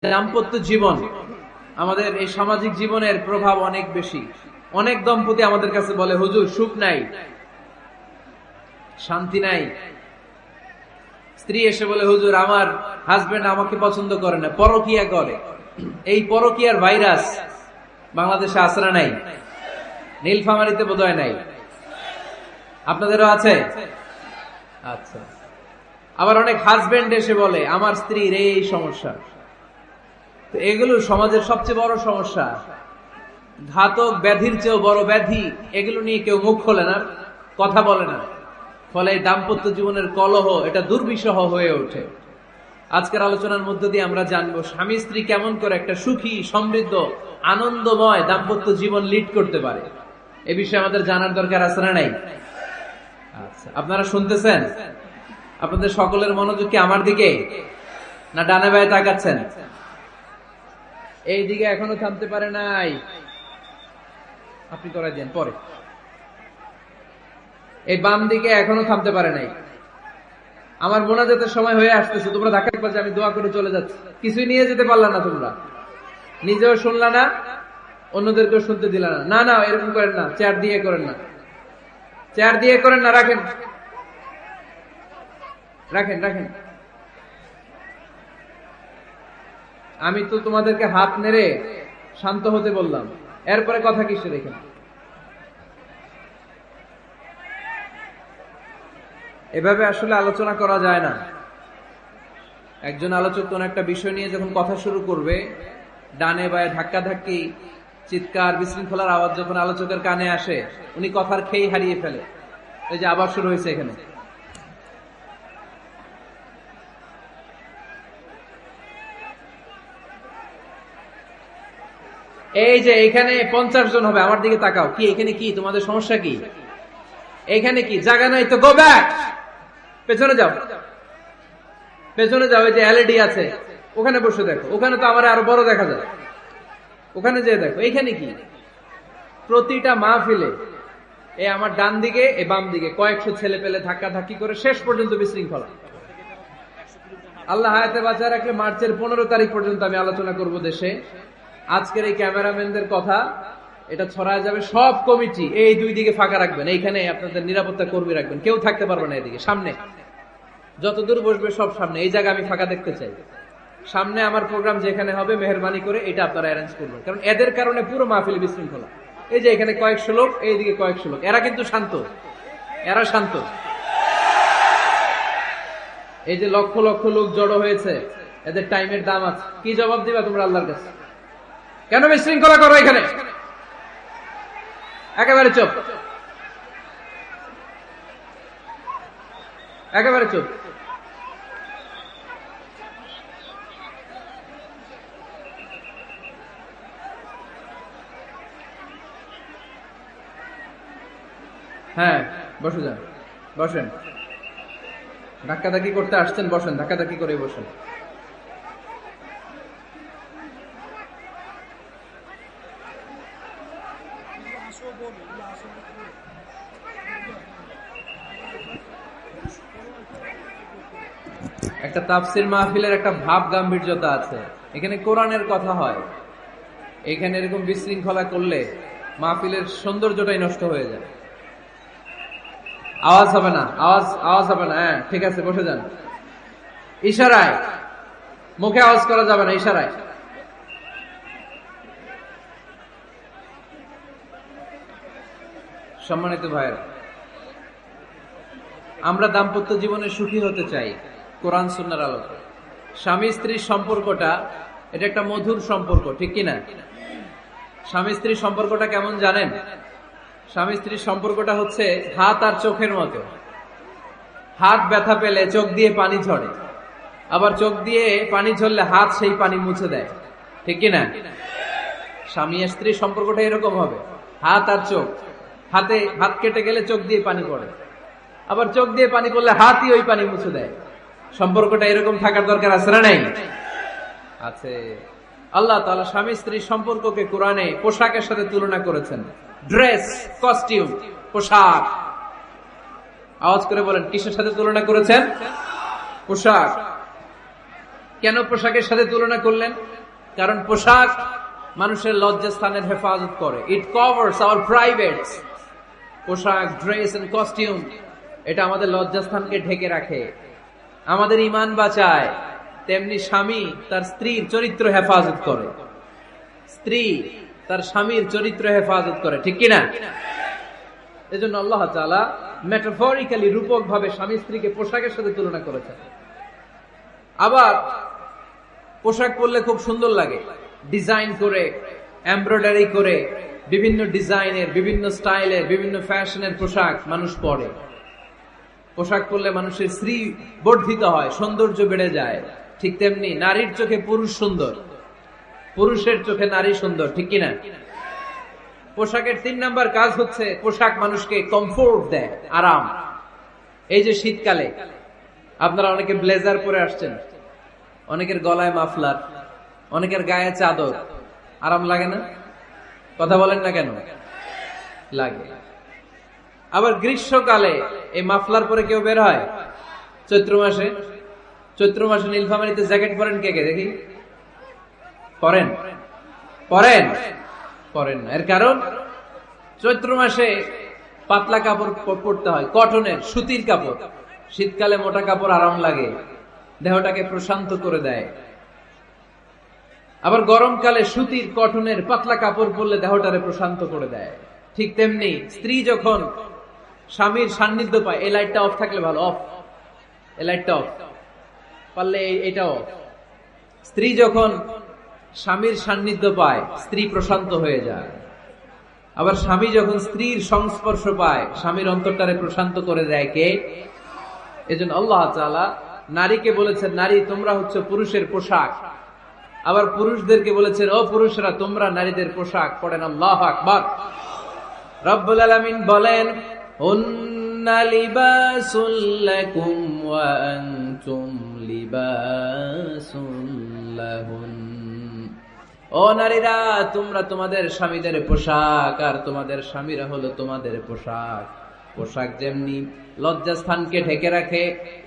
দাম্পত্য জীবন আমাদের এই সামাজিক জীবনের প্রভাব অনেক বেশি। অনেক দম্পতি আমাদের কাছে বলে, হুজুর সুখ নাই, শান্তি নাই। স্ত্রী এসে বলে, হুজুর আমার হাজবেন্ড আমাকে পছন্দ করে না, পরকিয়া করে। এই পরকিয়ার ভাইরাস বাংলাদেশে আসরা নাই, নীলফামারীতে বোধহয় নাই, আপনাদেরও আছে? আচ্ছা। আবার অনেক হাজবেন্ড এসে বলে, আমার স্ত্রীর এই সমস্যা। তো এগুলো সমাজের সবচেয়ে বড় সমস্যা, ঘাতক ব্যাধির চেয়েও বড় ব্যাধি। এগুলো নিয়ে কেউ মুখ খোলে না, কথা বলে না, ফলে দাম্পত্য জীবনের কলহ এটা দুর্বিষহ হয়ে ওঠে। আজকের আলোচনার মধ্য দিয়ে আমরা জানবো স্বামী স্ত্রী কেমন করে একটা সুখী, সমৃদ্ধ, আনন্দময় দাম্পত্য জীবন লিড করতে পারে। এ বিষয়ে আমাদের জানার দরকার আছে না নাই? আচ্ছা, আপনারা শুনতেছেন? আপনাদের সকলের মনোযোগ কি আমার দিকে, না ডানে বায়ে তাকাচ্ছেন? এই দিকে এখনো থামতে পারে নাই, আপনি করাই দেন পরে। এই বাম দিকে এখনো থামতে পারে নাই। আমার মোনাজাতের সময় হয়ে আসতেছে, তোমরা ধাক্কা পাচ্ছ, আমি দোয়া করে চলে যাচ্ছি। কিছুই নিয়ে যেতে পারলা না, তোমরা নিজেও শুনলা না, অন্যদেরকেও শুনতে দিলা না। না না, এরকম করেন না, চেয়ার দিয়ে করেন না, চেয়ার দিয়ে করেন না, রাখেন রাখেন রাখেন। আমি তো তোমাদেরকে হাত নেড়ে শান্ত হতে বললাম, এরপরে কথা কিসে দেখেন। এভাবে আসলে আলোচনা করা যায় না। একজন আলোচক কোন একটা বিষয় নিয়ে যখন কথা শুরু করবে, ডানে বায়ে ধাক্কা ধাক্কি, চিৎকার, বিশৃঙ্খলার আওয়াজ যখন আলোচকের কানে আসে, উনি কথার খেই হারিয়ে ফেলে। এই যে আবার শুরু হয়েছে এখানে। এই যে এখানে 50 জন হবে, আমার দিকে তাকাও। কি এখানে কি তোমাদের সমস্যা কি? এখানে কি জায়গা নাই? তো গো ব্যাক, পেছনে যাও, পেছনে যাও। এই যে এলইডি আছে, ওখানে বসে দেখো। ওখানে তো আমার আরো বড় দেখা যায়, ওখানে যেয়ে দেখো। এইখানে কি? প্রতিটা মাহফিলে এই আমার ডান দিকে, এই বাম দিকে কয়েকশো ছেলে পেলে ধাক্কা ধাক্কি করে শেষ পর্যন্ত বিশৃঙ্খলা। আল্লাহ হায়াতে বাঁচায় রাখলে মার্চের 15 তারিখ পর্যন্ত আমি আলোচনা করব দেশে। আজকের এই ক্যামেরাম্যানদের কথা এটা ছড়ায় যাবে। সব কমিটি এই দুই দিকে ফাঁকা রাখবেন, এইখানে আপনাদের নিরাপত্তা কর্মী রাখবেন, কেউ থাকতে পারবে না এদিকে। সামনে যতদূর বসবে সব সামনে, এই জায়গা আমি ফাঁকা দেখতে চাই। সামনে আমার প্রোগ্রাম যেখানে হবে, মেহরবানি করে এটা আপনারা অ্যারেঞ্জ করবেন, কারণ এদের কারণে পুরো মাহফিল বিশৃঙ্খলা। এই যে এখানে কয়েকশো লোক, এইদিকে কয়েকশো লোক, এরা কিন্তু শান্ত, এরা শান্ত। এই যে লক্ষ লক্ষ লোক জড়ো হয়েছে, এদের টাইমের দাম আছে। কি জবাব দিবা তোমরা আল্লাহর কাছে? কেন বিশৃঙ্খলা করো এখানে? একেবারে চুপ, একেবারে চুপ। হ্যাঁ বসে যান, বসেন। ধাক্কাধাক্কি করতে আসছেন, বসেন, ধাক্কাধাক্কি করে বসেন। একটা তাফসির মাহফিলের একটা ভাব গাম্ভীর্যতা আছে, এখানে কোরআনের কথা হয়। এখানে এরকম বিশৃঙ্খলা করলে মাহফিলের সৌন্দর্যটাই নষ্ট হয়ে যায়। আওয়াজ হবে না, আওয়াজ হবে না। হ্যাঁ ঠিক আছে, বসে যান। ইশারায়, মুখে আওয়াজ করা যাবে না, ইশারায়। সম্মানিত ভাইয়েরা, আমরা দাম্পত্য জীবনে সুখী হতে চাই কোরআন সুন্নাহর আলোকে। স্বামী স্ত্রীর সম্পর্কটা এটা একটা মধুর সম্পর্ক, ঠিক কিনা? স্বামী স্ত্রীর সম্পর্কটা কেমন জানেন? স্বামী স্ত্রীর সম্পর্কটা হচ্ছে হাত আর চোখের মতো। হাত ব্যথা পেলে চোখ দিয়ে পানি ঝরে, আবার চোখ দিয়ে পানি ঝরলে হাত সেই পানি মুছে দেয়, ঠিক কিনা? স্বামী আর স্ত্রীর সম্পর্কটা এরকম হবে, হাত আর চোখ। হাত কেটে গেলে চোখ দিয়ে পানি পড়ে, আবার চোখ দিয়ে পানি পড়লে হাতই ওই পানি মুছে দেয়। সম্পর্কটা এরকম থাকার দরকার আছে না নাই? আছে। আল্লাহ তাআলা স্বামী স্ত্রীর সম্পর্ককে কোরআনে পোশাকের সাথে তুলনা করেছেন। ড্রেস, কস্টিউম, পোশাক। আওয়াজ করে বলেন, কিসের সাথে তুলনা করেছেন? পোশাক। কেন পোশাকের সাথে তুলনা করলেন? কারণ পোশাক মানুষের লজ্জাস্থানের হেফাজত করে। ইট কভারস আওয়ার প্রাইভেটস। পোশাক, ড্রেস এন্ড কস্টিউম এটা আমাদের লজ্জাস্থানকে ঢেকে রাখে, আমাদের ঈমান বাঁচায়। তেমনি স্বামী তার স্ত্রীর চরিত্র হেফাজত করে, স্ত্রী তার স্বামীর চরিত্র হেফাজত করে, ঠিক কিনা? এজন্য আল্লাহ তাআলা মেটাফরিক্যালি, রূপক ভাবে স্বামী স্ত্রীকে পোশাকের সাথে তুলনা করেছেন। আবার পোশাক পরলে খুব সুন্দর লাগে, ডিজাইন করে, এমব্রয়ডারি করে, বিভিন্ন ডিজাইনের, বিভিন্ন স্টাইলের, বিভিন্ন ফ্যাশনের পোশাক মানুষ পরে। পোশাক পরলে মানুষের শ্রী বর্ধিত হয়, সৌন্দর্য বেড়ে যায়। ঠিক তেমনি নারীর চোখে পুরুষ সুন্দর, পুরুষের চোখে নারী সুন্দর, ঠিক কিনা? পোশাকের 3 নাম্বার কাজ হচ্ছে পোশাক মানুষকে কমফোর্ট দেয়, আরাম। এই যে শীতকালে আপনারা অনেকে ব্লেজার পরে আসছেন, অনেকের গলায় মাফলার, অনেকের গায়ে চাদর, আরাম লাগে না? কথা বলেন না কেন? লাগে। আবার গ্রীষ্মকালে এই মাফলার পরে কেউ বের হয় চৈত্র মাসে? চৈত্র মাসে নীলফামারীতে জ্যাকেট পরেন কে কে দেখি? পরেন? পরেন? পরেন না। এর কারণ চৈত্র মাসে পাতলা কাপড় পরতে হয়, কটনের, সুতির কাপড়। শীতকালে মোটা কাপড় আরাম লাগে, দেহটাকে প্রশান্ত করে দেয়। আবার গরমকালে সুতির, কটনের পাতলা কাপড় পরলে দেহটারে প্রশান্ত করে দেয়। ঠিক তেমনি স্ত্রী যখন স্বামীর সান্নিধ্য পায়, এই লাইটটা অফ থাকলে ভালো, অফ, এই লাইটটা অফ, পারলে এটা অফ। স্ত্রী যখন স্বামীর সান্নিধ্য পায়, স্ত্রী প্রশান্ত হয়ে যায়। আবার স্বামী যখন স্ত্রীর সংস্পর্শ পায়, স্বামীর অন্তরটারে প্রশান্ত করে দেয় কে? এজন্য আল্লাহ তাআলা নারীকে বলেছেন, নারী তোমরা হচ্ছে পুরুষের পোশাক। আবার পুরুষদেরকে বলেছেন, ও পুরুষরা তোমরা নারীদের পোশাক। পড়েন আল্লাহু আকবার। রব্বুল আলামিন বলেন, হুন্না লিবাসুল লাকুম ওয়া আনতুম লিবাসুল লাহুন। ও নারীরা, তোমরা তোমাদের স্বামীদের পোশাক, আর তোমাদের স্বামীরা হলো তোমাদের পোশাক। পোশাক যেমনি লজ্জাস্থানকে ঢেকে রাখে,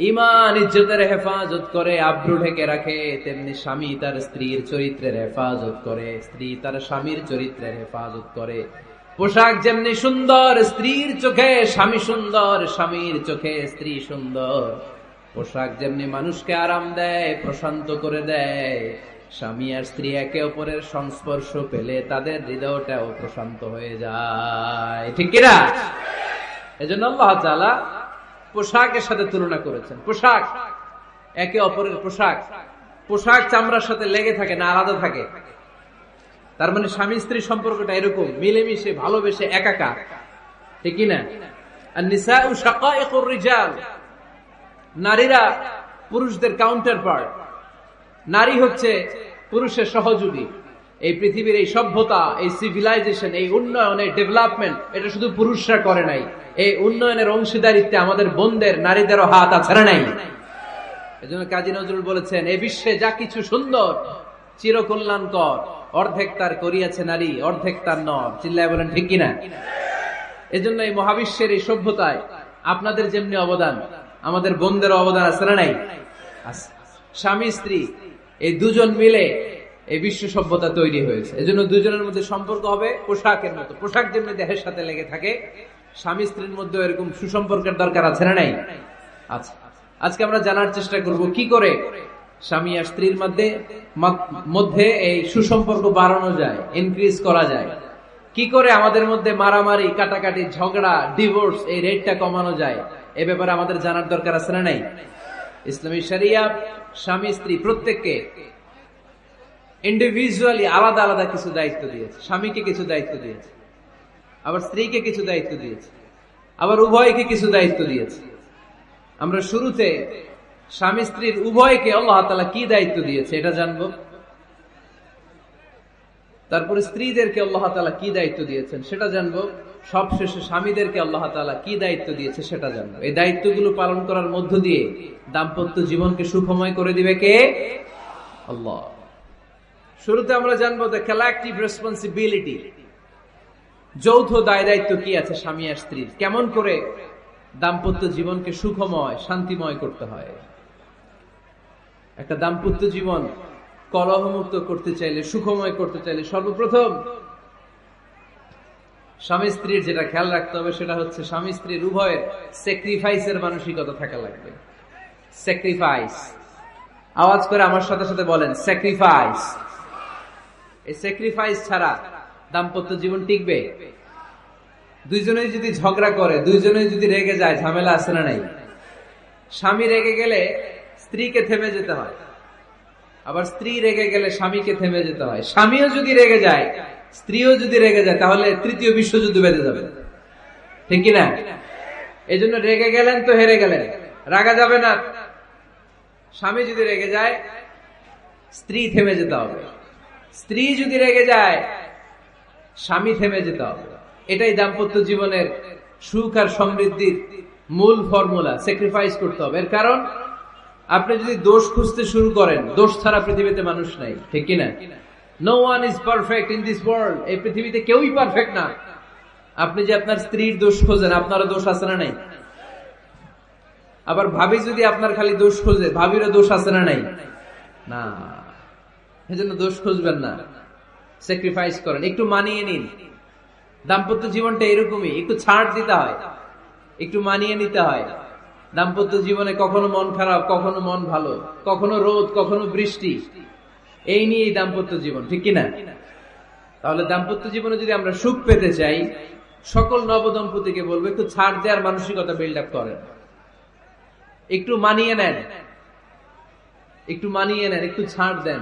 ঈমান ইজ্জতের হেফাজত করে, আব্রু ঢেকে রাখে, তেমনি স্বামী তার স্ত্রীর চরিত্রের হেফাজত করে, স্ত্রী তার স্বামীর চরিত্রের হেফাজত করে। পোশাক যেমনি সুন্দর, স্ত্রীর চোখে স্বামী সুন্দর, স্বামীর চোখে স্ত্রী সুন্দর। পোশাক যেমনি মানুষকে আরাম দেয়, প্রশান্ত করে দেয়, স্বামী আর স্ত্রী একে অপরের সংস্পর্শ পেলে তাদের হৃদয়টাও প্রশান্ত হয়ে যায়, ঠিক কিনা? এজন্য আল্লাহ তাআলা পোশাকের সাথে তুলনা করেছেন। পোশাক একে অপরের পোশাক, পোশাক চামড়ার সাথে লেগে থাকে না, আলাদা থাকে। তার মানে স্বামী স্ত্রী সম্পর্কটা এরকম মিলেমিশে, ভালোবেসে, একাকার, ঠিক কিনা? আর নিসাউ শাকাইকুর রিজাল, নারীরা পুরুষদের কাউন্টার পার্ট। নারী হচ্ছে পুরুষের সহযোগী। এই পৃথিবীর এই সভ্যতা, এই সিভিলাইজেশন, এই উন্নয়ন, এই ডেভেলপমেন্ট, এটা শুধু পুরুষরা করে নাই। এই উন্নয়নের অংশীদারিত্বে আমাদের বোনদের, নারীদেরও হাত আছে না নাই? এজন্য কাজী নজরুল বলেছেন, এই বিশ্বে যা কিছু সুন্দর চিরকল্যাণকর, অর্ধেক তার করিয়াছে নারী, অর্ধেক তার নর। চিল্লায় বলেন ঠিক কিনা? এজন্য এই মহাবিশ্বের এই সভ্যতায় আপনাদের যেমনি অবদান, আমাদের বোনদেরও অবদান আছে না নাই? স্বামী স্ত্রী এই দুজন মিলে এই বিশ্ব সভ্যতা তৈরি হয়েছে। এজন্য দুজনের মধ্যে সম্পর্ক হবে পোশাকের মতো। পোশাক যেমনি দেহের সাথে লেগে থাকে, স্বামী স্ত্রীর মধ্যে এরকম সুসম্পর্কের দরকার আছে না নাই? আচ্ছা, আজকে আমরা জানার চেষ্টা করব কি করে স্বামী আর স্ত্রীর মধ্যে এই সুসম্পর্ক বাড়ানো যায়, ইনক্রিজ করা যায়। কি করে আমাদের মধ্যে মারামারি, কাটাকাটি, ঝগড়া, ডিভোর্স, এই রেটটা কমানো যায়। এ ব্যাপারে আমাদের জানার দরকার আছে না নাই? ইসলামী শরিয়া স্বামী স্ত্রী প্রত্যেককে ইন্ডিভিজুয়ালি আলাদা আলাদা কিছু দায়িত্ব দিয়েছে। স্বামীকে কিছু দায়িত্ব দিয়েছে, আবার স্ত্রীকে কিছু দায়িত্ব দিয়েছে, আবার উভয়কে কিছু দায়িত্ব দিয়েছে। আমরা শুরুতে স্বামী স্ত্রীর উভয়কে আল্লাহ তাআলা কি দায়িত্ব দিয়েছে এটা জানবো। তারপরে স্ত্রীদেরকে আল্লাহ তাআলা কি দায়িত্ব দিয়েছেন সেটা জানবো। সবশেষে স্বামীদেরকে আল্লাহ তাআলা কি দায়িত্ব দিয়েছে সেটা জানবো। এই দায়িত্বগুলো পালন করার মধ্য দিয়ে দাম্পত্য জীবনকে সুখময় করে দিবে কে? আল্লাহ। শুরুতে আমরা জানবো দ্য কালেকটিভ রেসপন্সিবিলিটি, যৌথ দায় দায়িত্ব কি আছে স্বামী আর স্ত্রীর, কেমন করে দাম্পত্য জীবনকে সুখময়, শান্তিময় করতে হয়। একটা দাম্পত্য জীবন কলহমুক্ত করতে চাইলে, সুখময় করতে চাইলে সর্বপ্রথম স্বামী স্ত্রীর যেটা খেয়াল রাখতে হবে সেটা হচ্ছে স্বামী স্ত্রীর উভয়ের স্যাক্রিফাইসের মানসিকতা থাকা লাগবে। স্যাক্রিফাইস, আওয়াজ করে আমার সাথে সাথে বলেন স্যাক্রিফাইস। এই স্যাক্রিফাইস ছাড়া দাম্পত্য জীবন টিকবে? দুইজনেই যদি ঝগড়া করে, দুইজনেই যদি রেগে যায়, ঝামেলা আছে না নাই? স্বামী রেগে গেলে স্ত্রীকে থেমে যেতে হয়, আবার স্ত্রী রেগে গেলে স্বামীকে থেমে যেতে হয়। স্বামীও যদি রেগে যায়, স্ত্রীও যদি রেগে যায়, তাহলে তৃতীয় বিশ্বযুদ্ধ বেঁধে যাবে, ঠিক কিনা? এই জন্য রেগে গেলেন তো হেরে গেলেন, রাগা যাবে না। স্বামী যদি রেগে যায়, স্ত্রী থেমে যেতে হবে। স্ত্রী যদি রেগে যায়, স্বামী থেমে যেতে হবে। এটাই দাম্পত্য জীবনের সুখ আর সমৃদ্ধির মূল ফর্মুলা। স্যাক্রিফাইস করতে হবে। এর কারণ, আপনি যদি দোষ খুঁজতে শুরু করেন, দোষ ছাড়া পৃথিবীতে মানুষ নাই, ঠিক কিনা? No one is perfect in this world. এই পৃথিবীতে কেউই পারফেক্ট না। আপনি যে আপনার স্ত্রীর দোষ খোঁজেন, আপনারও দোষ আছে না নাই? আবার ভাবি যদি আপনার খালি দোষ খোঁজে, ভাবিরও দোষ আছে না নাই? না, এজন্য দোষ খুঁজবেন না, স্যাক্রিফাইস করেন, একটু মানিয়ে নিন। দাম্পত্য জীবনটা এরকমই, একটু ছাড় দিতে হয়, একটু মানিয়ে নিতে হয়। দাম্পত্য জীবনে কখনো মন খারাপ, কখনো মন ভালো, কখনো রোদ, কখনো বৃষ্টি, এই নিয়েই দাম্পত্য জীবন, ঠিক কিনা? তাহলে দাম্পত্য জীবনে যদি আমরা সুখ পেতে চাই, সকল নবদম্পতিকে বলবো একটু ছাড় দেওয়ার মানসিকতা বিল্ড আপ করেন, একটু মানিয়ে নেন, একটু মানিয়ে নেন, একটু ছাড় দেন,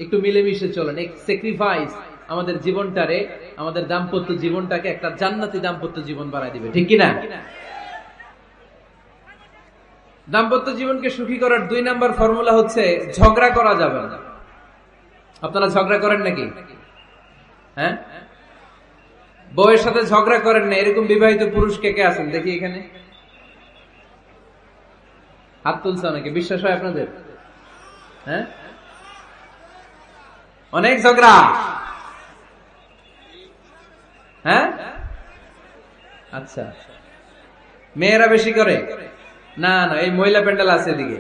একটু মিলেমিশে চলেন। এক স্যাক্রিফাইস আমাদের জীবনটারে, আমাদের দাম্পত্য জীবনটাকে একটা জান্নাতি দাম্পত্য জীবন বানায় দিবে, ঠিক কিনা? দাম্পত্য জীবনকে সুখী করার 2 নাম্বার ফর্মুলা হচ্ছে ঝগড়া করা যাবে না। আপনারা ঝগড়া করেন নাকি? হ্যাঁ, বউয়ের সাথে ঝগড়া করেন না এরকম বিবাহিত পুরুষ কে কে আছেন দেখি এখানে? হাত তুলছে অনেকে, বিশ্বাস হয় আপনাদের? হ্যাঁ, অনেক ঝগড়া। হ্যাঁ, আচ্ছা, মেয়েরা বেশি করে? না না, এই মহিলা প্যান্ডেল আছে এদিকে,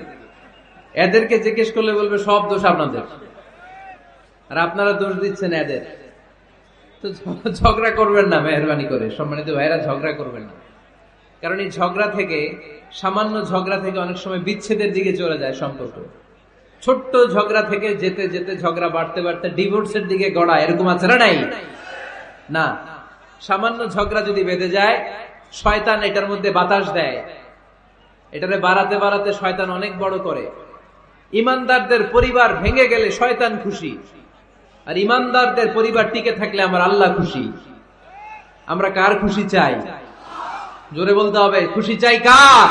এদেরকে জিজ্ঞেস করলে বলবে সব দোষ আপনাদের, আর আপনারা দোষ দিচ্ছেন এদের। তো ঝগড়া করবেন না মেহরবানি করে, সম্মানিত ভাইরা, ঝগড়া করবেন না। কারণ এই ঝগড়া থেকে, সামান্য ঝগড়া থেকে অনেক সময় বিচ্ছেদের দিকে চলে যায় সম্পর্ক। ছোট্ট ঝগড়া থেকে যেতে যেতে ঝগড়া বাড়তে বাড়তে ডিভোর্সের দিকে গড়া, এরকম আছে না নাই? না, সামান্য ঝগড়া যদি বেঁধে যায়, শয়তান এটার মধ্যে বাতাস দেয়, এটারে বাড়াতে বাড়াতে শয়তান অনেক বড় করে। ইমানদারদের পরিবার ভেঙে গেলে শয়তান খুশি, আর ইমানদারদের পরিবার টিকে থাকলে আমার আল্লাহ খুশি। আমরা কার খুশি চাই? জোরে বলতে হবে, খুশি চাই কার?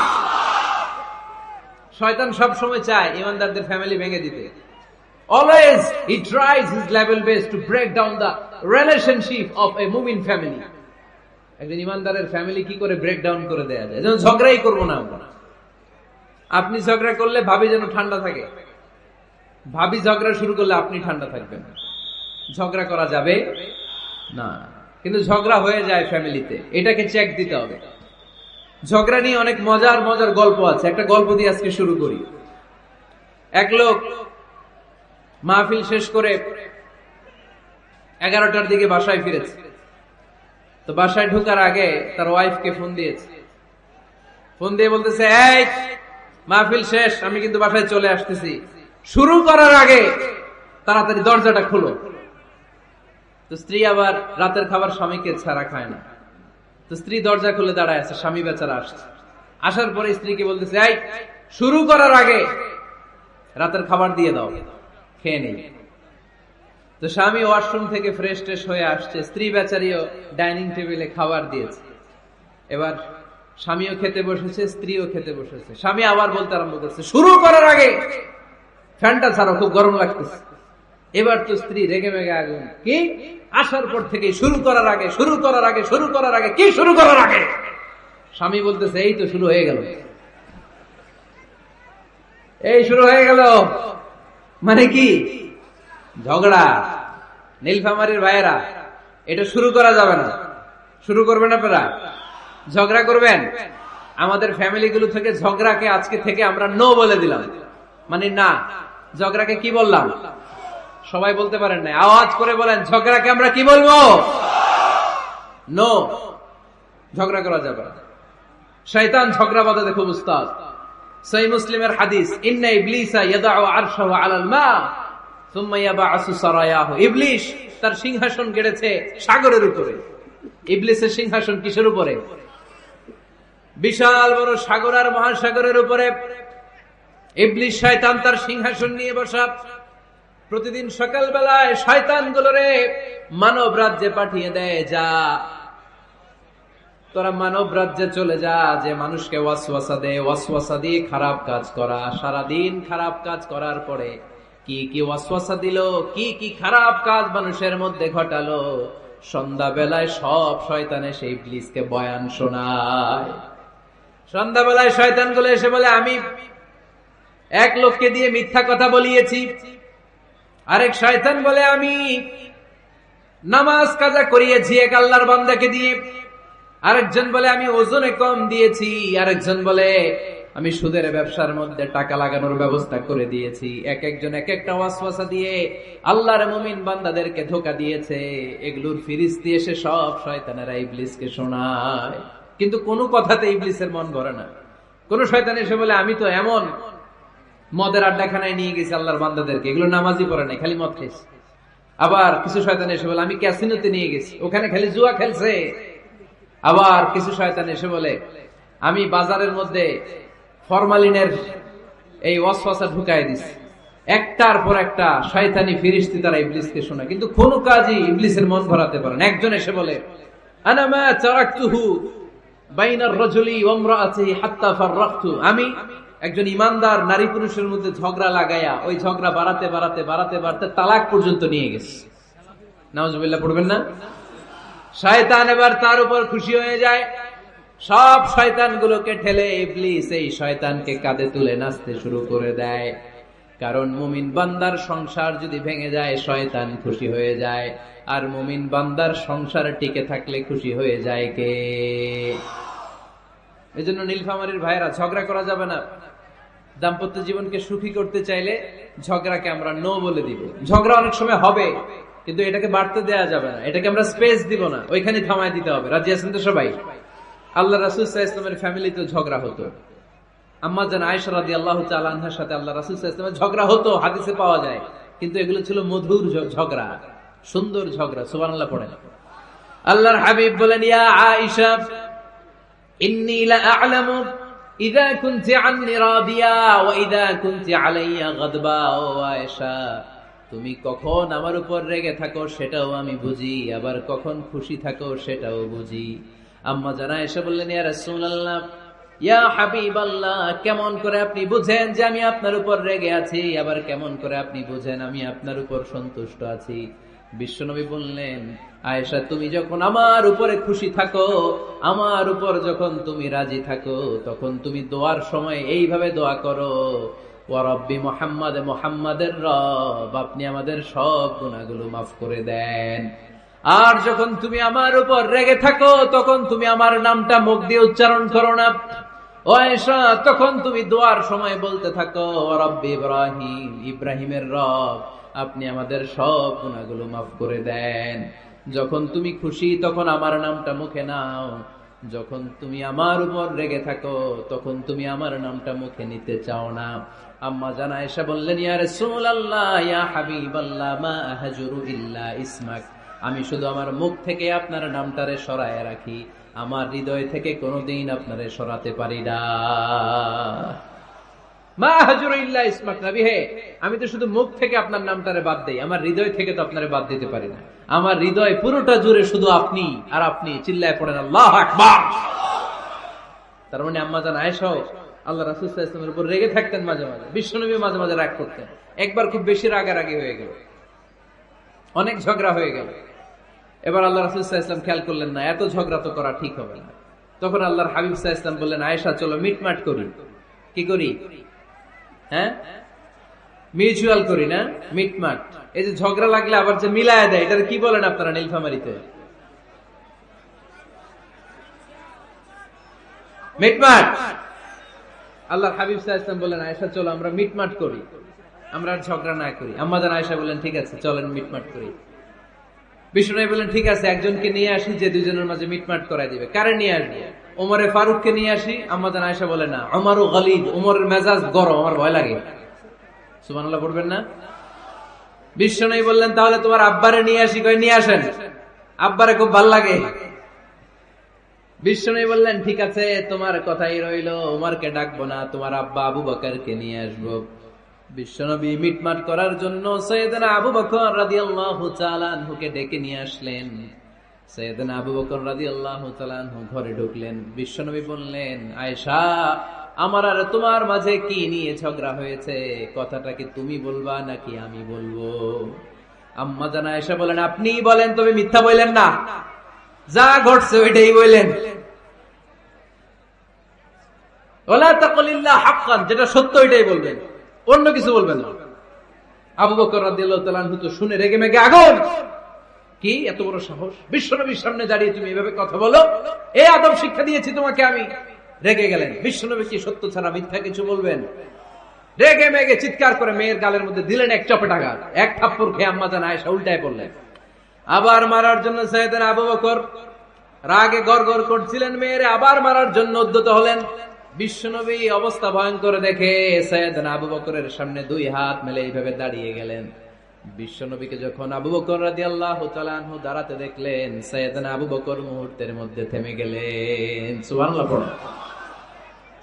শয়তান সব সময় চায় ইমানদারদের ফ্যামিলি ভেঙে দিতে। Always he tries his level best to break down the relationship of a mu'min family. একজন ইমানদারের ফ্যামিলি কি করে ব্রেক ডাউন করে দেয়া যায়? যেন ঝগড়াই করবো না আমরা। আপনি ঝগড়া করলে ভাবি যেন ঠান্ডা থাকে, ভাবি ঝগড়া শুরু করলে আপনি ঠান্ডা থাকবেন। ঝগড়া করা যাবে না, কিন্তু ঝগড়া হয়ে যায় ফ্যামিলিতে, এটাকে চেক দিতে হবে। ঝগড়া নিয়ে অনেক মজার মজার গল্প আছে। একটা গল্প দিয়ে আজকে শুরু করি। এক লোক মাহফিল শেষ করে 11টার দিকে বাসায় ফিরেছে। তো বাসায় ঢোকার আগে তার ওয়াইফকে ফোন দিয়েছে। ফোন দিয়ে বলতেছে, এই মাহফিল শেষ, আমি কিন্তু বাসায় চলে আসতেছি, শুরু করার আগে তাড়াতাড়ি দরজাটা খুলো। তো স্ত্রী আবার রাতের খাবার স্বামীকে ছাড়া খায় না। তো স্ত্রী দরজা খুলে দাঁড়ায় আছে, স্বামী বেচারা আসছে। আসার পরে স্ত্রীকে বলতেছে, এই শুরু করার আগে রাতের খাবার দিয়ে দাও, খেয়ে নেই। তো স্বামী ওয়াশরুম থেকে ফ্রেশ ট্রেশ হয়ে আসছে, স্ত্রী বেচারিও ডাইনিং টেবিলে খাবার দিয়েছে। এবার স্বামীও খেতে বসেছে, স্ত্রীও খেতে বসেছে। স্বামী আবার বলতে আরম্ভ করছে, শুরু করার আগে ফ্যানটা ছাড়ো, খুব গরম লাগতেছে। এবার তো স্ত্রী রেগে মেগে আগুন, কি আসার পর থেকে শুরু করার আগে, শুরু করার আগে, শুরু করার আগে, কি শুরু করার আগে? স্বামী বলতেছে, এই তো শুরু হয়ে গেল, এই শুরু হয়ে গেল। মানে কি? ঝগড়া। নীলফামারীর ভাইয়েরা, এটা শুরু করা যাবে না। শুরু করবেন আপনারা? ঝগড়া করবেন? আমাদের ফ্যামিলিগুলো থেকে ঝগড়াকে আজকে থেকে আমরা নো বলে দিলাম, মানে না, ঝগড়াকে কি বললাম? সবাই বলতে পারেন না, আওয়াজ করে বলেন, ঝগড়াকে আমরা কি বলবো? নো, ঝগড়া করা যাবে না। শয়তান ঝগড়া বাঁধাতে খুব উস্তাদ। সহিহ মুসলিমের হাদিস, ইন্না ইবলিসা ইয়াদাউ আরশাহু আলাল মা সুম্মা ইয়াবআসু সারায়াহু। ইবলিস তার সিংহাসন গেড়েছে সাগরের উপরে। ইবলিসের সিংহাসন কিসের উপরে? বিশাল বড় সাগর আর মহাসাগরের উপরে ইবলিস শয়তান তার সিংহাসন নিয়ে বসা। প্রতিদিন সকাল বেলায় শয়তান গুলোরে মানব রাজ্যে পাঠিয়ে দেয়, যা তোরা মানব রাজ্যে চলে যা, যে মানুষকে ওয়াসওয়াসা দেয়, ওয়াসওয়াসা দিয়ে খারাপ কাজ করা। সারাদিন খারাপ কাজ করার পরে কি কি ওয়াসওয়াসা দিল, কি কি খারাপ কাজ মানুষের মধ্যে ঘটালো, সন্ধ্যা বেলায় সব শয়তানে সেই ইবলিসকে বয়ান শোনায়। সন্ধ্যা বেলায় শয়তান গুলো এসে বলে, আমি এক লোককে দিয়ে মিথ্যা কথা বলিয়েছি। আরেক শয়তান বলে, আমি নামাজ কাজা করিয়েছি এক আল্লাহর বান্দাকে দিয়ে। আরেকজন বলে, আমি ওজনে কম দিয়েছি। আরেকজন বলে, আমি সুদের ব্যবসার মধ্যে টাকা লাগানোর ব্যবস্থা করে দিয়েছি। এক একজন এক একটা ওয়াসওয়াসা দিয়ে আল্লাহর মুমিন বান্দাদেরকে ধোঁকা দিয়েছে। এগুলোর ফিরিস্তি এসে সব শয়তানেরা ইবলিসকে শোনায়, কিন্তু কোনো কথাতে ইবলিসের মন ভরে না। কোন শয়তান এসে বলে, আমি তো এমন মদের আড্ডাখানায় নিয়ে গেছি আল্লাহর বান্দাদেরকে, এগুলো নামাজই পড়ে নাই, খালি মদ খেয়েছে। আবার কিছু শয়তান এসে বলে, আমি ক্যাসিনোতে নিয়ে গেছি, ওখানে খালি জুয়া খেলছে। আবার কিছু শয়তান এসে বলে, আমি বাজারের মধ্যে ফরমালিনের এই ওয়াসওয়াসা ঢুকাই দিছি। একটার পর একটা শয়তানি ফিরিস্তি তারা ইবলিসকে শোনায়, কিন্তু কোনো কাজই ইবলিসের মন ভরাতে পারে না। একজন এসে বলে, আনা মা তারাকতুহু বাইনার রাজুলি ওয়া ইমরাআতিহি হাত্তা ফাররাকতু। আমি একজন ইমানদার নারী পুরুষের মধ্যে ঝগড়া লাগাইয়া ওই ঝগড়া বাড়াতে বাড়াতে বাড়াতে বাড়াতে তালাক পর্যন্ত নিয়ে গেছে। নাউজুবিল্লাহ পড়বেন না? শয়তান এবার তার উপর খুশি হয়ে যায়। সব শয়তানগুলোকে ঠেলে ইবলিস এই শয়তানকে কাঁধে তুলে নাচতে শুরু করে দেয়। কারণ মুমিন বান্দার সংসার যদি ভেঙে যায় শয়তান খুশি হয়ে যায়, আর মুমিন বান্দার সংসার টিকে থাকলে খুশি হয়ে যায় কে? এজন্য নীলফামারীর ভাইরা, ঝগড়া করা যাবে না। দাম্পত্য জীবনকে সুখী করতে চাইলে ঝগড়াকে আমরা নো বলে দিব। ঝগড়া অনেক সময় হবে, কিন্তু এটাকে বাড়তে দেয়া যাবে না, এটাকে আমরা স্পেস দিব না, ওইখানে থামায় দিতে হবে। রাজি আছেন তো সবাই? আল্লাহ রাসূল সাল্লাল্লাহু আলাইহি ওয়াসাল্লামের ফ্যামিলিতে ঝগড়া হতো। আম্মা জান আয়েশা রাদিয়াল্লাহু তাআলা আনহার সাথে আল্লাহ রাসূল সাল্লাল্লাহু আলাইহি ওয়াসাল্লামের ঝগড়া হতো, হাদিসে পাওয়া যায়। কিন্তু এগুলো ছিল মধুর ঝগড়া, সুন্দর ঝগড়া। সুবহানাল্লাহ পড়েন। আল্লাহর হাবিব বলেন, ইয়া আয়েশা ইন্নী লা আ'লামু ইযা কুনতি আন্নী রাদিয়া ওয়া ইযা কুনতি আলাইয়া গাদবা। ও আয়েশা, তুমি কখন আমার উপর রেগে থাকো সেটাও আমি বুঝি, আবার কখন খুশি থাকো সেটাও বুঝি। আম্মা জানা এসে বললেন, ইয়া রাসূলুল্লাহ, ইয়া হাবিবাল্লাহ, কেমন করে আপনি বুঝেন যে আমি আপনার উপর রেগে আছি, আবার কেমন করে আপনি বুঝেন আমি আপনার উপর সন্তুষ্ট আছি? বিশ্বনবী বললেন, আয়েশা, তুমি যখন আমার উপরে খুশি থাকো, আমার উপর যখন তুমি রাজি থাকো, তখন তুমি দোয়ার সময় এইভাবে দোয়া করো, ওয়া রাব্বি মুহাম্মাদ, মুহাম্মাদের রব, আপনি আমাদের সব গুনাহগুলো মাফ করে দেন। আর যখন তুমি আমার উপর রেগে থাকো, তখন তুমি আমার নামটা মুখ দিয়ে উচ্চারণ করো না। ও আয়েশা, তখন তুমি দোয়ার সময় বলতে থাকো, ওয়া রাব্বি ইব্রাহিম, ইব্রাহিমের রব, আপনি আমাদের সব গুনাহগুলো মাফ করে দেন। যখন তুমি খুশি তখন আমার নামটা মুখে নাও, যখন তুমি আমার উপর রেগে থাকো তখন তুমি আমার নামটা মুখে নিতে চাও না। আম্মা জান আয়েশা বললেন, ইয়া রাসূলুল্লাহ, ইয়া হাবিবাল্লাহ, মা আহজুরু ইল্লা ইসমাক, আমি শুধু আমার মুখ থেকে আপনার নামটারে সরায় রাখি, আমার হৃদয় থেকে কোনোদিন আপনারে সরাতে পারি না। মা আহজুরু ইল্লা ইসমাক, নবী হে, আমি তো শুধু মুখ থেকে আপনার নামটারে বাদ দেই, আমার হৃদয় থেকে তো আপনারে বাদ দিতে পারি না। আমার হৃদয় পুরোটা জুড়ে শুধু আপনি আর আপনি। চিল্লায় পড়েন আল্লাহু আকবার। তার মানে আম্মা জান আয়েশাও আল্লাহ রাসূল সাল্লাল্লাহু আলাইহি ওয়াসাল্লামের উপর রেগে থাকতেন মাঝে মাঝে, বিশ্বনবী মাঝে মাঝে রাগ করতেন। একবার খুব বেশি রাগারাগি হয়ে গেল, অনেক ঝগড়া হয়ে গেল। এবার আল্লাহ রাসূল সাল্লাল্লাহু আলাইহি ওয়াসাল্লাম খেয়াল করলেন না, এত ঝগড়া তো করা ঠিক হবে না। তখন আল্লাহর হাবিব সাল্লাল্লাহু আলাইহি ওয়াসাল্লাম বললেন, আয়েশা চলো মিটমাট করি। কি করি? হ্যাঁ, মিউচুয়াল করি না, মিটমাট। এই যে ঝগড়া লাগলে আবার যে মিলায় দেয়, এটা কি বলেন আপনারা নীলফামারীতে? মিটমাট। আল্লাহর হাবিব সাল্লাল্লাহু আলাইহি ওয়াসাল্লাম বললেন, আয়েশা চলো আমরা মিটমাট করি। আমরা আর ঝগড়া না করি। আম্মা জান আয়েশা বললেন ঠিক আছে চলেন মিটমাট করি। বিষ্ণু বললেন ঠিক আছে একজনকে নিয়ে আসি যে দুজনের মাঝে মিটমাট করাই দিবে। কারে নিয়ে আসবো? ওমরে ফারুককে নিয়ে আসি। আম্মা জান আয়েশা বলে না, ওমরও গালিদ, ওমরের মেজাজ গরম, আমার ভয় লাগে। সুবহানাল্লাহ পড়বেন না? বিষ্ণু বললেন তাহলে তোমার আব্বারে নিয়ে আসি। কই নিয়ে আসেন, আব্বারে খুব ভাল লাগে। বিষ্ণু বললেন ঠিক আছে তোমার কথাই রইলো, ওমরকে ডাকবো না, তোমার আব্বা আবু বকরকে নিয়ে আসবো। বিশ্বনবী মিটমাট করার জন্য সাইয়েদনা আবু বকর রাদিয়াল্লাহু তাআলা আনহুকে ডেকে নিয়ে আসলেন। সাইয়েদনা আবু বকর রাদিয়াল্লাহু তাআলা আনহু ঘরে ঢুকলেন। বিশ্বনবী বললেন, আয়েশা আমার আর তোমার মাঝে কি নিয়ে ঝগড়া হয়েছে, কথাটা কি তুমি বলবা নাকি আমি বলবো? আম্মা জান আয়েশা বলেন আপনিই বলেন, তবে মিথ্যা বললেন না, যা ঘটছে ওইটাই বললেন। ওয়ালা তাকুল ইল্লা হাক্কান, যেটা সত্য ওইটাই বলবেন, অন্য কিছু বলবেন না। আবু বকর রাদিয়াল্লাহু তাআলা আনহু তো শুনে রেগে মেগে আগুন। কি এত বড় সাহস, বিশ্বনবীর সামনে দাঁড়িয়ে তুমি এভাবে কথা বলো? এই আদব শিক্ষা দিয়েছি তোমাকে আমি। রেগে গেলেন। বিশ্বনবী কি সত্য ছাড়া মিথ্যা কিছু বলবেন? রেগে মেগে চিৎকার করে মেয়ের গালের মধ্যে দিলেন এক চপেটাঘাত। এক থাপ্পড় খেয়ে আম্মা জান আয়েশা উল্টায় পড়লেন। আবার মারার জন্য সাইয়েদনা আবু বকর রাগে গড়গড় করছিলেন, মেয়েরে আবার মারার জন্য উদ্যত হলেন। বিশ্বনবী অবস্থা ভয়ঙ্কর দেখে সাইয়েদনা আবু বকরের সামনে দুই হাত মেলে এইভাবে দাঁড়িয়ে গেলেন। বিশ্বনবীকে যখন আবু বকর রাদিয়াল্লাহু তাআলা আনহু দাঁড়াতে দেখলেন, সাইয়েদনা আবু বকর মুহূর্তের মধ্যে থেমে গেলেন। সুবহানাল্লাহ পড়ো।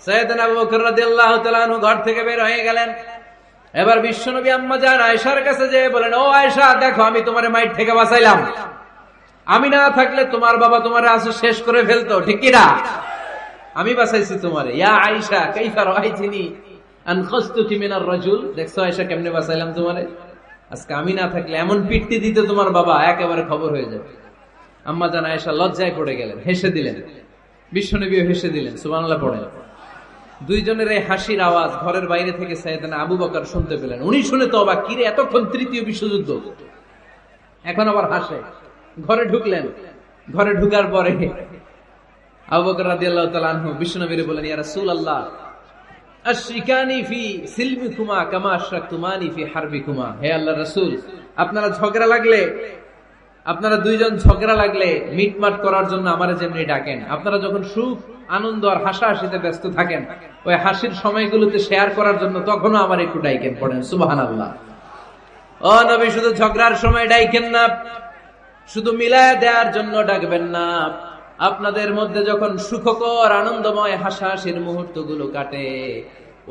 সাইয়েদনা আবু বকর রাদিয়াল্লাহু তাআলা আনহু ঘর থেকে বের হয়ে গেলেন। এবার বিশ্বনবী আম্মা জান আয়েশার কাছে যেয়ে বলেন, ও আয়েশা দেখো আমি তোমার মাইট থেকে বাঁচাইলাম, আমি না থাকলে তোমার বাবা তোমার আসো শেষ করে ফেলতো, ঠিক কি না? আমি বাঁচাইছি তোমারে। ইয়া আয়েশা কাইফা রাআইতিনি আনখাসতুকি মিনার রাজুল, দেখছো আয়েশা কেমনে বাঁচাইলাম তোমারে? আজকে আমি না থাকলে এমন পিটতে দিত তোমার বাবা, একেবারে খবর হয়ে যাবে। আম্মা জান আয়েশা লজ্জায় পড়ে গেলেন, হেসে দিলেন। বিশ্বনবীও হেসে দিলেন। সুবহানাল্লাহ পড়েন। দুইজনের এই হাসির আওয়াজ ঘরের বাইরে থেকে সাইয়েদনা আবু বকর শুনতে পেলেন। উনি শুনে তো অবাক, কিরে এতক্ষণ তৃতীয় বিশ্বযুদ্ধ, এখন আবার হাসে। ঘরে ঢুকলেন। ঘরে ঢুকার পরে আবু বকর রাদিয়াল্লাহু তাআলা আনহু বিশ্বনবীরে বলেন, ইয়া রাসূলুল্লাহ আশরিকানি ফি সিলমিকুমা কামা আশরাকতুমানি ফি হারবিকুমা। হে আল্লাহর রাসূল, আপনারা দুইজন ঝগড়া লাগলে মিটমাট করার জন্য আমারে যেমনি ডাকেন, আপনারা যখন সুখ আনন্দ আর হাসাহাসিতে ব্যস্ত থাকেন, ওই হাসির সময়গুলোতে শেয়ার করার জন্য তখনও আমার একটু ডাইকেন। পড়েন সুবহানাল্লাহ। ও নবী, শুধু ঝগড়ার সময় ডাইকেন না, শুধু মিলায় দেওয়ার জন্য ডাকবেন না। আপনাদের মধ্যে যখন সুখকর আনন্দময় হাসাহাসির মুহূর্তগুলো কাটে,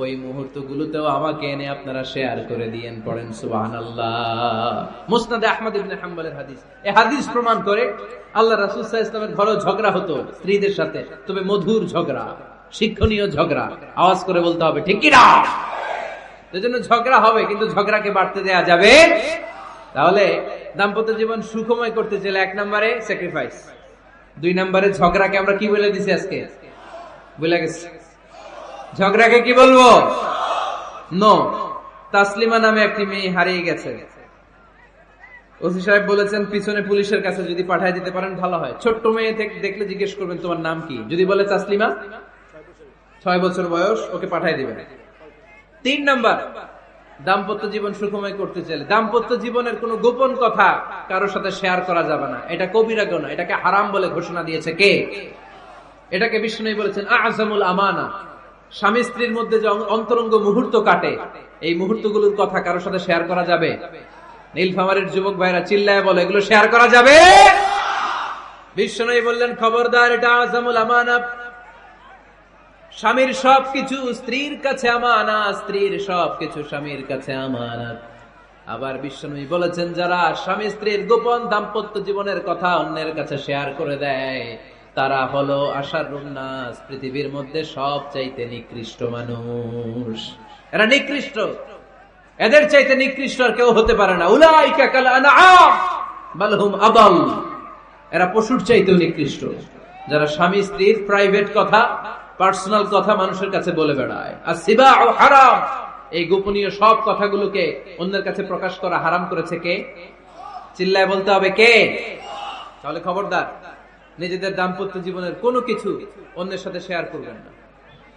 ওই মুহূর্তগুলোতেও আমাকে এনে আপনারা শেয়ার করে দিয়েন। পড়েন সুবহানাল্লাহ। মুসনাদে আহমদ ইবনে হাম্বলের হাদিস। এই হাদিস প্রমাণ করে আল্লাহ রাসূল সাল্লাল্লাহু আলাইহি ওয়াসাল্লামের ঘরেও ঝগড়া হতো স্ত্রীদের সাথে, তবে মধুর ঝগড়া, শিক্ষণীয় ঝগড়া। আওয়াজ করে বলতে হবে ঠিক কি না? এজন্য ঝগড়া হবে, কিন্তু ঝগড়াকে বাড়তে দেয়া যাবে। তাহলে দাম্পত্য জীবন সুখময় করতে চাইলে 1 নম্বরে স্যাক্রিফাইস, 2 নম্বরে ঝগড়াকে আমরা কি বলে দিছি আজকে? বলে গেছি। ঝগড়াকে কি বলবো? নো। তাসলিমা নামে একটি মেয়ে হারিয়ে গেছে। ওসি সাহেব বলেছেন পিছনে পুলিশের কাছে যদি পাঠিয়ে দিতে পারেন ভালো হয়। ছোট্ট মেয়ে দেখলে জিজ্ঞেস করবেন তোমার নাম কি, যদি বলে তাসলিমা, 6 বছর বয়স, ওকে পাঠিয়ে দিবেন। 3 নাম্বার, দাম্পত্য জীবন সুখময় করতে চাইলে দাম্পত্য জীবনের কোনো গোপন কথা কারোর সাথে শেয়ার করা যাবে না। এটা কবিরা গুনাহ, এটাকে হারাম বলে ঘোষণা দিয়েছে কে? এটাকে বিষ্ণু বলেছেন আযমুল আমানা। স্বামী স্ত্রীর মধ্যে যে অন্তরঙ্গ মুহূর্ত কাটে, এই মুহূর্তগুলোর কথা কারোর সাথে শেয়ার করা যাবে? নীলফামারীর যুবক ভাইরা চিল্লায় বলে এগুলো শেয়ার করা যাবে? বিষ্ণু বললেন খবরদার, এটা আযমুল আমানা। স্বামীর সবকিছু স্ত্রীর কাছে আমানত, স্ত্রীর সবকিছু স্বামীর কাছে আমানত। আবার বিষ্ণু বলেছেন যারা স্বামী স্ত্রীর গোপন দাম্পত্য জীবনের কথা অন্যের কাছে শেয়ার করে দেয়, তারা হলো আশারুন নাস, পৃথিবীর মধ্যে সবচাইতে নিকৃষ্ট মানুষ। এরা নিকৃষ্ট, এদের চাইতে নিকৃষ্ট আর কেউ হতে পারে না। উলাইকা কাল আনআম বাল হুম আদাল। এরা পশুর চাইতেও নিকৃষ্ট, যারা স্বামী স্ত্রীর প্রাইভেট কথা, পার্সোনাল কথা মানুষের কাছে বলে বেড়ায়। আর সিবাউ হারাম, এই গোপনীয় সব কথাগুলোকে অন্যের কাছে প্রকাশ করা হারাম করেছে কে? চিল্লায় বলতে হবে কে? তাহলে খবরদার, নিজেদের দাম্পত্য জীবনের কোনো কিছু অন্যের সাথে শেয়ার করবেন না।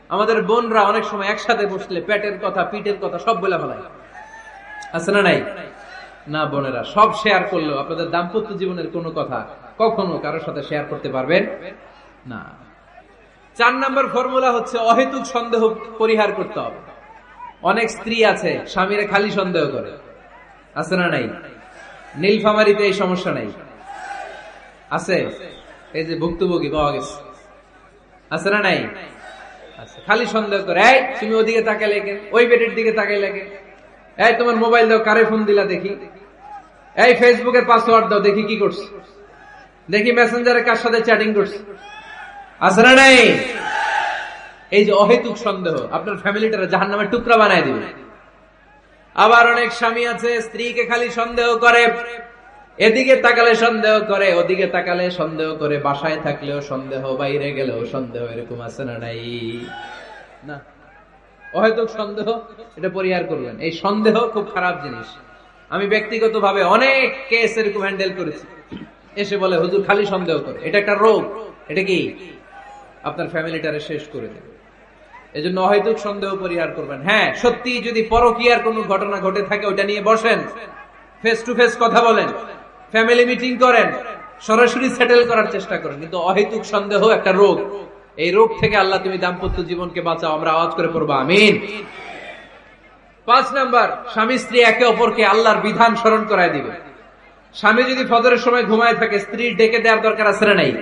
আমাদের বোনরা অনেক সময় একসাথে বসলে পেটের কথা, পিঠের কথা সব বলে ফেলায়। আছে না নাই? না বোনেরা, সব শেয়ার করলেও আপনাদের দাম্পত্য জীবনের কোনো কথা কখনো কারোর সাথে শেয়ার করতে পারবেন না। 4 নম্বর ফর্মুলা হচ্ছে অহেতুক সন্দেহ পরিহার করতে হবে। অনেক স্ত্রী আছে স্বামীরা খালি সন্দেহ করে, আছে না নাই? নীলফামারীতে এই সমস্যা নাই, আছে? এই যে ভুক্তভোগী পাওয়া গেছে, আছে না নাই? আচ্ছা, খালি সন্দেহ করে, এই তুমি ওদিকে তাকাইলে কেন, ওই বেটের দিকে তাকাইলে কেন, এই তোমার মোবাইল দাও, কারে ফোন দিলা দেখি, এই ফেসবুকের পাসওয়ার্ড দাও দেখি কি করছে, দেখি মেসেঞ্জারে কার সাথে চ্যাটিং করছে, আছে না নাই? এই যে অহেতুক সন্দেহ আপনার ফ্যামিলিটারে জাহান্নামের টুকরা বানায় দিবে। আবার অনেক স্বামী আছে স্ত্রীকে খালি সন্দেহ করে, এদিকে তাকালে সন্দেহ করে, ওদিকে তাকালে সন্দেহ করে, বাসায় থাকলেও সন্দেহ, বাইরে গেলেও সন্দেহ, এরকম আছে না নাই? না, অহেতুক সন্দেহ এটা পরিহার করবেন। এই সন্দেহ খুব খারাপ জিনিস। আমি ব্যক্তিগতভাবে অনেক কেস এরকম হ্যান্ডেল করেছি। এসে বলে হুজুর খালি সন্দেহ করে, এটা একটা রোগ। এটা কি আপনার ফ্যামিলিটারে শেষ করে দেবে। এজন্য অহেতুক সন্দেহ পরিহার করবেন। হ্যাঁ, সত্যি যদি পরকীয়ার কোনো ঘটনা ঘটে থাকে ওটা নিয়ে বসেন, ফেস টু ফেস কথা বলেন, ফ্যামিলি মিটিং করেন, সরাসরি সেটেল করার চেষ্টা করেন। কিন্তু অহেতুক সন্দেহ একটা রোগ। এই রোগ থেকে আল্লাহ তুমি দাম্পত্য জীবনকে বাঁচাও। আমরা আওয়াজ করে পড়বো আমিন। 5 নাম্বার, স্বামী স্ত্রী একে অপরকে আল্লাহর বিধান স্মরণ করায় দিবে। স্বামী যদি ফজরের সময় ঘুমায় থাকে, স্ত্রীর ডেকে দেওয়ার দরকার আছে না নাই?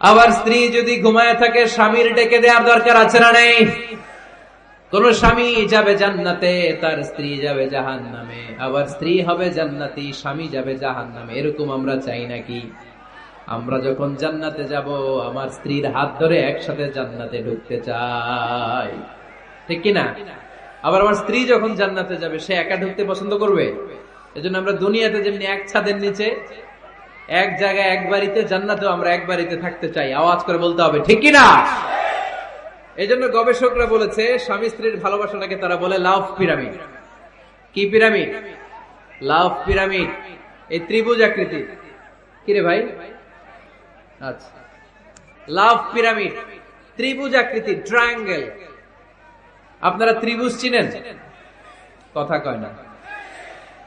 আবার স্ত্রী যদি ঘুমায় থাকে, স্বামীর ডেকে দেওয়ার দরকার আছে না নাই? কোন স্বামী যাবে জান্নাতে, তার স্ত্রী যাবে জাহান্নামে, আবার স্ত্রী হবে জান্নাতি, স্বামী যাবে জাহান্নামে। এরকম আমরা চাই নাকি? আমরা যখন জান্নাতে যাব, আমার স্ত্রীর হাত ধরে একসাথে জান্নাতে ঢুকতে চাই, ঠিক কিনা? আবার আমার স্ত্রী যখন জান্নাতে যাবে, সে একা ঢুকতে পছন্দ করবে? এজন্য আমরা দুনিয়াতে যেমনি এক ছাদের নিচে, এক জায়গায়, এক বাড়িতে, জান্নাতেও আমরা এক বাড়িতে থাকতে চাই। আওয়াজ করে বলতে হবে ঠিক কিনা? এই জন্য গবেষকরা বলেছে স্বামী স্ত্রীর ভালোবাসাটাকে তারা বলে লাভ পিরামিড। কি পিরামিড? লাভ পিরামিড। এই ত্রিভুজ আকৃতি। কিরে ভাই? আচ্ছা, লাভ পিরামিড, ত্রিভুজ আকৃতি, ট্রায়াঙ্গেল। আপনারা ত্রিভুজ চিনেন? কথা কয় না।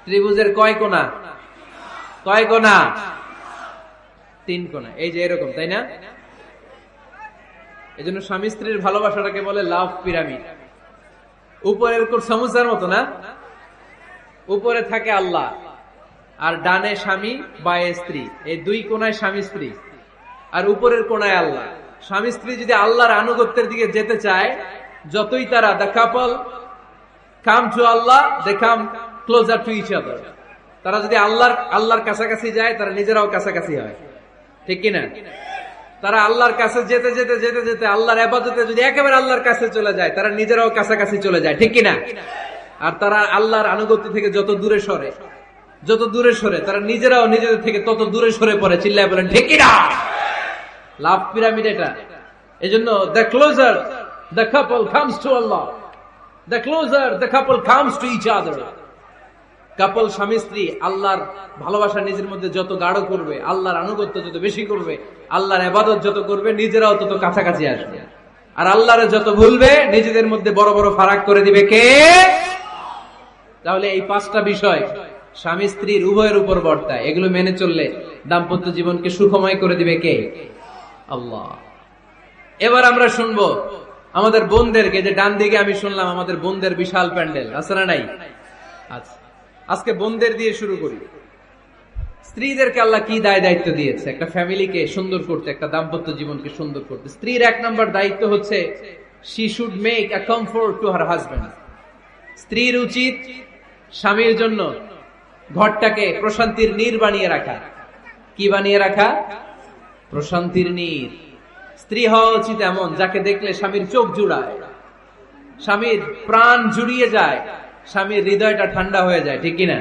ত্রিভুজের কয় কোণা? কয় কোণা? 3 কোণা। এই যে এরকম, তাই না? এই জন্য স্বামী স্ত্রীর ভালোবাসাটাকে বলে লাভ পিরামিড। উপরে এরকম সমুচার মতো না, উপরে থাকে আল্লাহ, আর ডানে স্বামী, বায়ে স্ত্রী। এই 2 কোণায় স্বামী স্ত্রী, আর উপরের কোণায় আল্লাহ। স্বামী স্ত্রী যদি আল্লাহর আনুগত্যের দিকে যেতে চায়, যতই তারা, the couple come to Allah, they come closer to each other. তারা যদি আল্লাহর কাছাকাছি যায়, তারা নিজেরাও কাছাকাছি হয়, ঠিক কিনা? তারা আল্লাহর কাছে যেতে যেতে যেতে যেতে আল্লাহর ইবাদতে যদি একেবারে আল্লাহর কাছে চলে যায়, তারা নিজেরাও কাছাকাছি চলে যায়, ঠিক কিনা? আর তারা আল্লাহর আনুগত্য থেকে যত দূরে সরে, যত দূরে সরে, তারা নিজেরাও নিজেদের থেকে তত দূরে সরে পড়ে। চিল্লায় বলেন ঠিক কিনা? লাভ পিরামিড এটা। এজন্য the closer the couple comes to Allah, the closer the couple comes to each other. Couple, স্বামী স্ত্রী আল্লাহর ভালোবাসা নিজের মধ্যে যত গাঢ় করবে, আল্লাহর আনুগত্য যত বেশি করবে, আল্লাহর ইবাদত যত করবে, নিজেরাও তত কাছাকাছি আসবে। আর আল্লাহরে যত ভুলবে, নিজেদের মধ্যে বড় বড় ফারাক করে দিবে কে? তাহলে এই 5টা বিষয় স্বামী স্ত্রীর উভয়ের উপর বর্তায়। এগুলো মেনে চললে দাম্পত্য জীবনকে সুখময় করে দিবে কে? আল্লাহ। এবার আমরা শুনবো আমাদের বোনদেরকে। যে ডান দিকে আমি শুনলাম আমাদের বোনদের বিশাল প্যান্ডেল, আছে না নাই? আচ্ছা, আজকে বোনদের দিয়ে শুরু করি। স্ত্রীদেরকে আল্লাহ কি দায়িত্ব দিয়েছে একটা ফ্যামিলিকে সুন্দর করতে, একটা দাম্পত্য জীবনকে সুন্দর করতে? স্ত্রীর 1 নম্বর দায়িত্ব হচ্ছে she should make a comfort to her husband. স্ত্রীর উচিত স্বামীর জন্য ঘরটাকে প্রশান্তির নীড় বানিয়ে রাখা। কি বানিয়ে রাখা? প্রশান্তির নীড়। স্ত্রী হওয়া উচিত এমন, যাকে দেখলে স্বামীর চোখ জুড়ায়, স্বামীর প্রাণ জুড়িয়ে যায়, স্বামীর হৃদয়টা ঠান্ডা হয়ে যায়, ঠিক কিনা?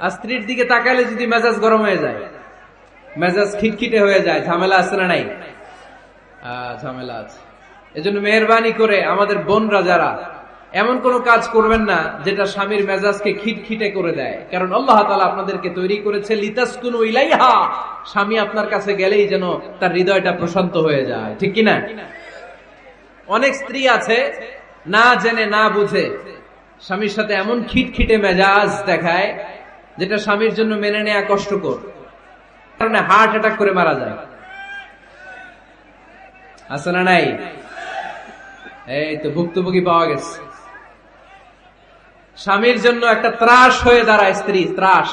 আর স্ত্রীর দিকে তাকালে যদি মেজাজ গরম হয়ে যায়, মেজাজ খিটখিটে হয়ে যায়, ঝামেলা আছে না নাই? ঝামেলা আছে। এজন্য মেহেরবানি করে আমাদের বোনরা যারা, এমন কোন কাজ করবেন না যেটা স্বামীর মেজাজকে খিটখিটে করে দেয়। কারণ আল্লাহ তাআলা আপনাদেরকে তৈরি করেছে লিতাসকুনু ইলাইহা, স্বামী আপনার কাছে গেলেই যেন তার হৃদয়টা প্রশান্ত হয়ে যায়, ঠিক কিনা? অনেক স্ত্রী আছে না জেনে না বুঝে স্বামীর সাথে এমন খিটখিটে মেজাজ দেখায় যেটা স্বামীর জন্য মেনে নেওয়া কষ্টকর, কারণে হার্ট অ্যাটাক করে মারা যায়। আছে না নাই? এই তো ভুক্তভোগী পাওয়া গেছে। স্বামীর জন্য একটা ত্রাস হয়ে দাঁড়ায় স্ত্রী, ত্রাস।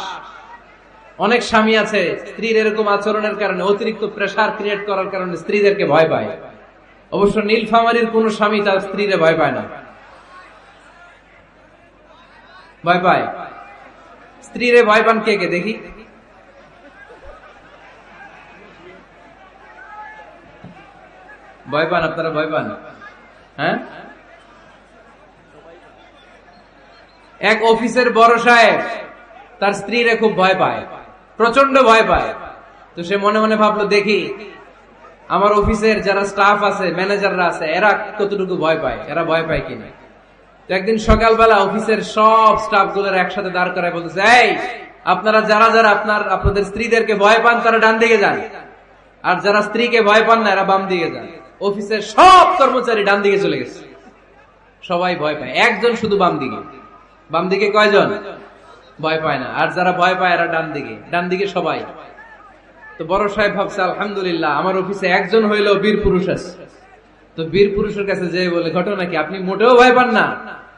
অনেক স্বামী আছে স্ত্রীর এরকম আচরণের কারণে, অতিরিক্ত প্রেসার ক্রিয়েট করার কারণে স্ত্রীদেরকে ভয় পায়। অবশ্য নীলফামারীর কোন স্বামী তার স্ত্রীরে ভয় পায় না। ভয় পায়? স্ত্রীরে ভয় পান কে কে দেখি? ভয় পান আপনারা? ভয় পান? হ্যাঁ, এক অফিসের বড় সাহেব তার স্ত্রীরে খুব ভয় পায়, প্রচন্ড ভয় পায়। তো সে মনে মনে ভাবলো, দেখি আমার অফিসের যারা স্টাফ আছে, ম্যানেজাররা আছে, এরা কতটুকু ভয় পায়, এরা ভয় পায় কিনা। তো একদিন সকালবেলা অফিসের সব স্টাফ গুলোর একসাথে দাঁড় করায় বলতেছে, এই আপনারা যারা যারা আপনাদের স্ত্রীদেরকে ভয় পান তারা ডান দিকে যান, আর যারা স্ত্রীকে ভয় পান না এরা বাম দিকে যান। অফিসের সব কর্মচারী ডান দিকে চলে গেছে, সবাই ভয় পায়, একজন শুধু বাম দিকে। বাম দিকে কয়জন ভয় পায় না, আর যারা ভয় পায় এরা ডান দিকে, ডান দিকে সবাই। তো বড় সাহেব ভাবছে, আলহামদুলিল্লাহ আমার অফিসে একজন হইলেও বীর পুরুষ আছে। তো বীর পুরুষের কাছে যেয়ে বলে, ঘটনা কি, আপনি মোটেও ভয় পান না?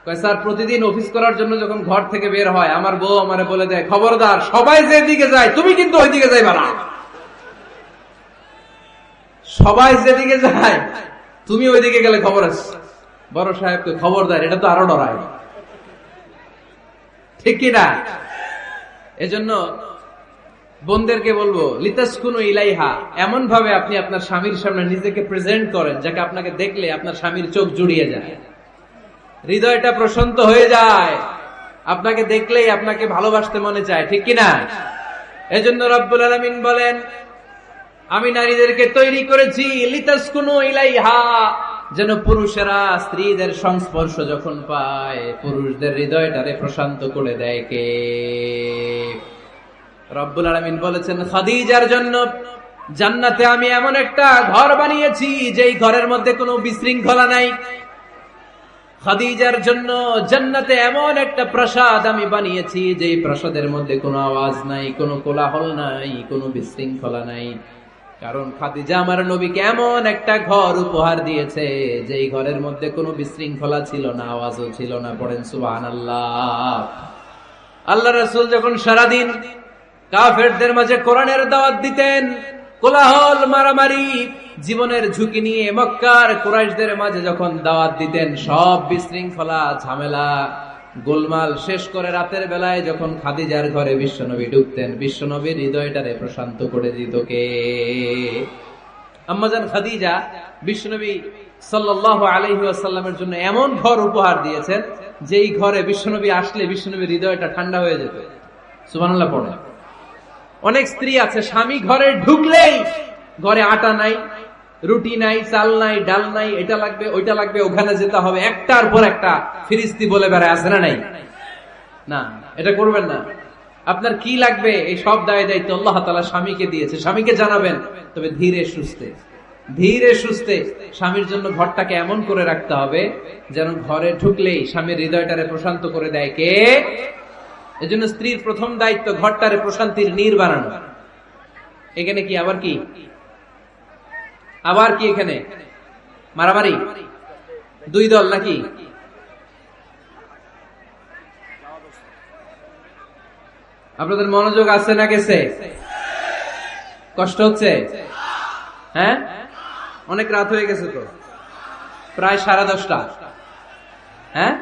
কয়, স্যার প্রতিদিন অফিস করার জন্য যখন ঘর থেকে বের হয় আমার বউ আমারে বলে দেয়, খবরদার সবাই যেদিকে যায় তুমি কিন্তু ওইদিকে যাইবা না, সবাই যেদিকে যায় তুমি ওইদিকে গেলে খবর আছে। বড় সাহেবকে খবরদার, এটা তো আরো ডরায়, ঠিক কিনা? এজন্য বোনদেরকে বলবো, লিতাসকুনু ইলাইহা, এমন ভাবে আপনি আপনার স্বামীর সামনে নিজেকে প্রেজেন্ট করেন যাকে আপনাকে দেখলে আপনার স্বামীর চোখ জুড়িয়ে যায়, হৃদয়টা প্রশান্ত হয়ে যায়, আপনাকে দেখলেই আপনাকে ভালোবাসতে মনে চায়, ঠিক কিনা? এজন্য রব্বুল আলামিন বলেন, আমি নারীদেরকে তৈরি করেছি লিতাসকুনু ইলাইহা, যেন পুরুষেরা স্ত্রীদের সংস্পর্শ যখন পায় পুরুষদের হৃদয়টারে প্রশান্ত করে দেয় কে? রব্বুল আলামিন বলেছেন, খাদিজার জন্য জান্নাতে আমি এমন একটা ঘর বানিয়েছি যেই ঘরের মধ্যে কোনো বিশৃঙ্খলা নাই। খাদিজার জন্য জান্নাতে এমন একটা প্রাসাদ আমি বানিয়েছি যেই প্রাসাদের মধ্যে কোনো আওয়াজ নাই, কোনো কোলাহল নাই, কোনো বিশৃঙ্খলা নাই। কারণ খাদিজা আমার নবীকে এমন একটা ঘর উপহার দিয়েছে যেই ঘরের মধ্যে কোনো বিশৃঙ্খলা ছিল না, আওয়াজও ছিল না। পড়েন সুবহানাল্লাহ। আল্লাহ রাসূল যখন সারাদিন কাফেরদের মাঝে কোরআনের দাওয়াত দিতেন, কোলাহল মারামারি জীবনের ঝুঁকি নিয়ে মক্কার কুরাইশদের মাঝে যখন দাওয়াত দিতেন, সব বিশৃঙ্খলা ঝামেলা গোলমাল শেষ করে রাতের বেলায় যখন খাদিজার ঘরে বিশ্বনবী ঢুকতেন, বিশ্বনবীর হৃদয়টারে প্রশান্ত করে দিত কে? আম্মাজান খাদিজা বিশ্বনবী সাল্লাল্লাহু আলাইহি ওয়াসাল্লামের জন্য এমন ঘর উপহার দিয়েছেন যেই ঘরে বিশ্বনবী আসলে বিশ্বনবীর হৃদয়টা ঠান্ডা হয়ে যেত। সুবহানাল্লাহ পড়ে। অনেক স্ত্রী আছে স্বামী ঘরে ঢুকলেই ঘরে আটা নাই, রুটি নাই, চাল নাই, ডাল নাই, এটা লাগবে ওইটা লাগবে, ওখানে যেতে হবে, একটার পর একটা ফিরিস্তি বলে বেড়ায়, আছে না নাই? না, এটা করবেন না। আপনার কি লাগবে এই সব দায় দায়িত্ব আল্লাহ তাআলা স্বামীকে দিয়েছে, স্বামীকে জানাবেন। তবে ধীরে সুস্থে, ধীরে সুস্থে স্বামীর জন্য ঘরটাকে এমন করে রাখতে হবে যেন ঘরে ঢুকলেই স্বামীর হৃদয়টারে প্রশান্ত করে দেয় কে? এজন্য স্ত্রীর প্রথম দায়িত্ব ঘরটারে প্রশান্তির নীর বানানো। এখানে কি আবার কি, আবার কি এখানে মারামারি? দুই দল নাকি? আপনাদের মনোযোগ আছে না গেছে? কষ্ট হচ্ছে? হ্যাঁ, অনেক রাত হয়ে গেছে তো, প্রায় 10:30। হ্যাঁ,